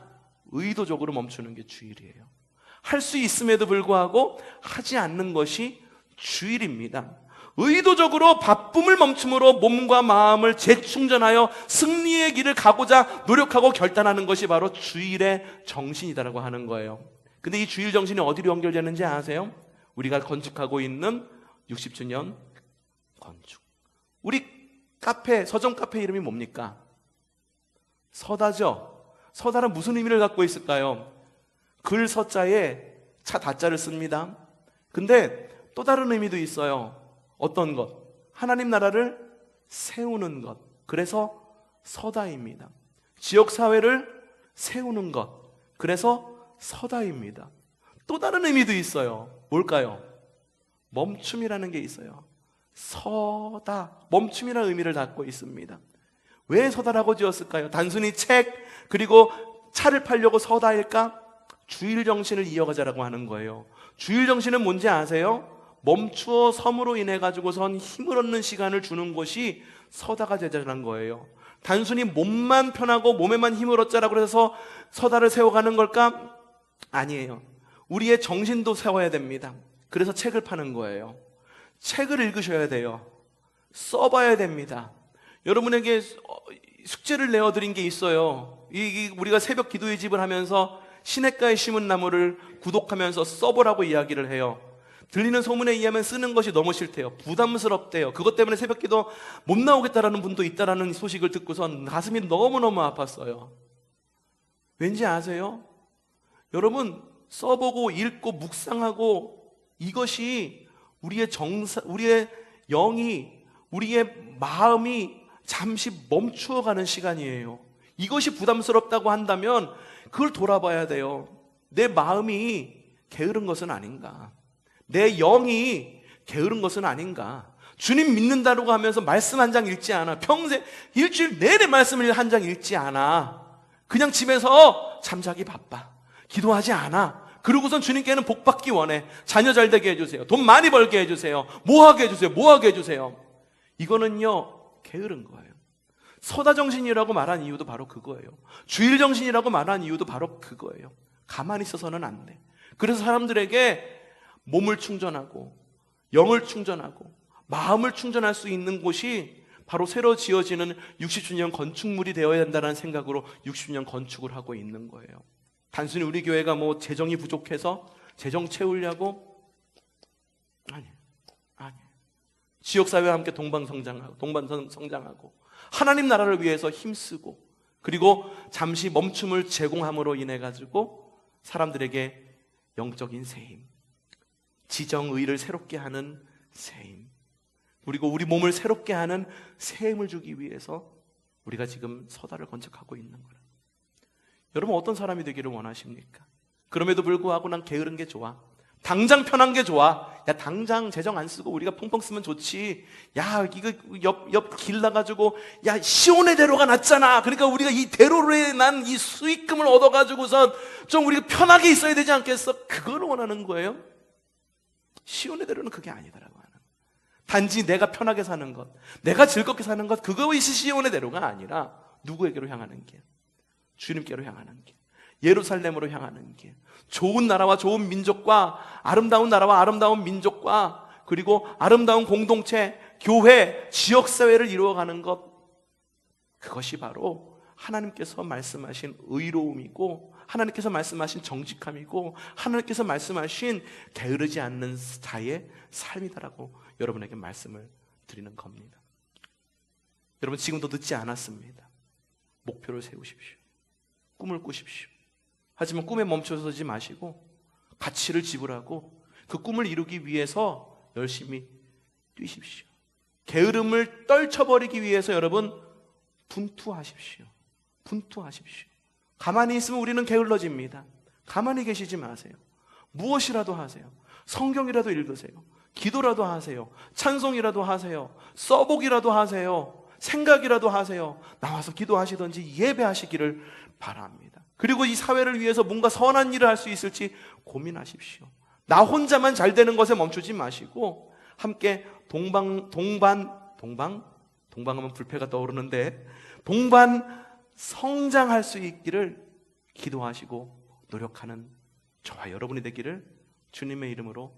의도적으로 멈추는 게 주일이에요. 할 수 있음에도 불구하고 하지 않는 것이 주일입니다. 의도적으로 바쁨을 멈춤으로 몸과 마음을 재충전하여 승리의 길을 가고자 노력하고 결단하는 것이 바로 주일의 정신이다라고 하는 거예요. 근데 이 주일 정신이 어디로 연결되는지 아세요? 우리가 건축하고 있는 60주년 건축. 우리 서점 카페 이름이 뭡니까? 서다죠? 서다는 무슨 의미를 갖고 있을까요? 글 서자에 다자를 씁니다. 근데 또 다른 의미도 있어요. 어떤 것? 하나님 나라를 세우는 것. 그래서 서다입니다. 지역사회를 세우는 것. 그래서 서다입니다. 또 다른 의미도 있어요. 뭘까요? 멈춤이라는 게 있어요. 서다, 멈춤이라는 의미를 갖고 있습니다. 왜 서다라고 지었을까요? 단순히 책, 그리고 차를 팔려고 서다일까? 주일 정신을 이어가자라고 하는 거예요. 주일 정신은 뭔지 아세요? 멈추어 섬으로 인해 가지고선 힘을 얻는 시간을 주는 것이 서다가 되자는 거예요. 단순히 몸만 편하고 몸에만 힘을 얻자라고 해서 서다를 세워가는 걸까? 아니에요. 우리의 정신도 세워야 됩니다. 그래서 책을 파는 거예요. 책을 읽으셔야 돼요. 써봐야 됩니다. 여러분에게 숙제를 내어드린 게 있어요. 우리가 새벽 기도의 집을 하면서 시냇가에 심은 나무를 구독하면서 써보라고 이야기를 해요. 들리는 소문에 의하면 쓰는 것이 너무 싫대요. 부담스럽대요. 그것 때문에 새벽 기도 못 나오겠다라는 분도 있다라는 소식을 듣고선 가슴이 너무너무 아팠어요. 왠지 아세요? 여러분, 써보고 읽고 묵상하고 이것이 우리의 우리의 영이, 우리의 마음이 잠시 멈추어가는 시간이에요. 이것이 부담스럽다고 한다면 그걸 돌아봐야 돼요. 내 마음이 게으른 것은 아닌가? 내 영이 게으른 것은 아닌가? 주님 믿는다고 하면서 말씀 한 장 읽지 않아. 평생 일주일 내내 말씀을 한 장 읽지 않아. 그냥 집에서 잠자기 바빠. 기도하지 않아. 그러고선 주님께는 복 받기 원해. 자녀 잘 되게 해주세요. 돈 많이 벌게 해주세요. 뭐 하게 해주세요. 뭐 하게 해주세요. 이거는요, 게으른 거예요. 서다 정신이라고 말한 이유도 바로 그거예요. 주일 정신이라고 말한 이유도 바로 그거예요. 가만히 있어서는 안 돼. 그래서 사람들에게 몸을 충전하고 영을 충전하고 마음을 충전할 수 있는 곳이 바로 새로 지어지는 60주년 건축물이 되어야 된다는 생각으로 60주년 건축을 하고 있는 거예요. 단순히 우리 교회가 뭐 재정이 부족해서 재정 채우려고? 아니에요. 지역사회와 함께 동반성장하고 하나님 나라를 위해서 힘쓰고, 그리고 잠시 멈춤을 제공함으로 인해 가지고 사람들에게 영적인 세임, 지정의를 새롭게 하는 세임, 그리고 우리 몸을 새롭게 하는 세임을 주기 위해서 우리가 지금 서다를 건축하고 있는 거예요. 여러분, 어떤 사람이 되기를 원하십니까? 그럼에도 불구하고 난 게으른 게 좋아. 당장 편한 게 좋아. 야, 당장 재정 안 쓰고 우리가 펑펑 쓰면 좋지. 야, 이거 옆 길 나가지고, 야, 시온의 대로가 낫잖아. 그러니까 우리가 이 대로에 난 이 수익금을 얻어가지고선 좀 우리가 편하게 있어야 되지 않겠어? 그걸 원하는 거예요? 시온의 대로는 그게 아니더라고 하는. 단지 내가 편하게 사는 것, 내가 즐겁게 사는 것, 그것이 시온의 대로가 아니라 누구에게로 향하는 길? 주님께로 향하는 길, 예루살렘으로 향하는 길, 좋은 나라와 좋은 민족과 아름다운 나라와 아름다운 민족과 그리고 아름다운 공동체, 교회, 지역사회를 이루어가는 것, 그것이 바로 하나님께서 말씀하신 의로움이고 하나님께서 말씀하신 정직함이고 하나님께서 말씀하신 게으르지 않는 자의 삶이다라고 여러분에게 말씀을 드리는 겁니다. 여러분, 지금도 늦지 않았습니다. 목표를 세우십시오. 꿈을 꾸십시오. 하지만 꿈에 멈춰서지 마시고 가치를 지불하고 그 꿈을 이루기 위해서 열심히 뛰십시오. 게으름을 떨쳐버리기 위해서 여러분 분투하십시오. 가만히 있으면 우리는 게을러집니다. 가만히 계시지 마세요. 무엇이라도 하세요. 성경이라도 읽으세요. 기도라도 하세요. 찬송이라도 하세요. 써보기라도 하세요. 생각이라도 하세요. 나와서 기도하시든지 예배하시기를 바랍니다. 그리고 이 사회를 위해서 뭔가 선한 일을 할 수 있을지 고민하십시오. 나 혼자만 잘 되는 것에 멈추지 마시고 함께 동방하면 불패가 떠오르는데 동반 성장할 수 있기를 기도하시고 노력하는 저와 여러분이 되기를 주님의 이름으로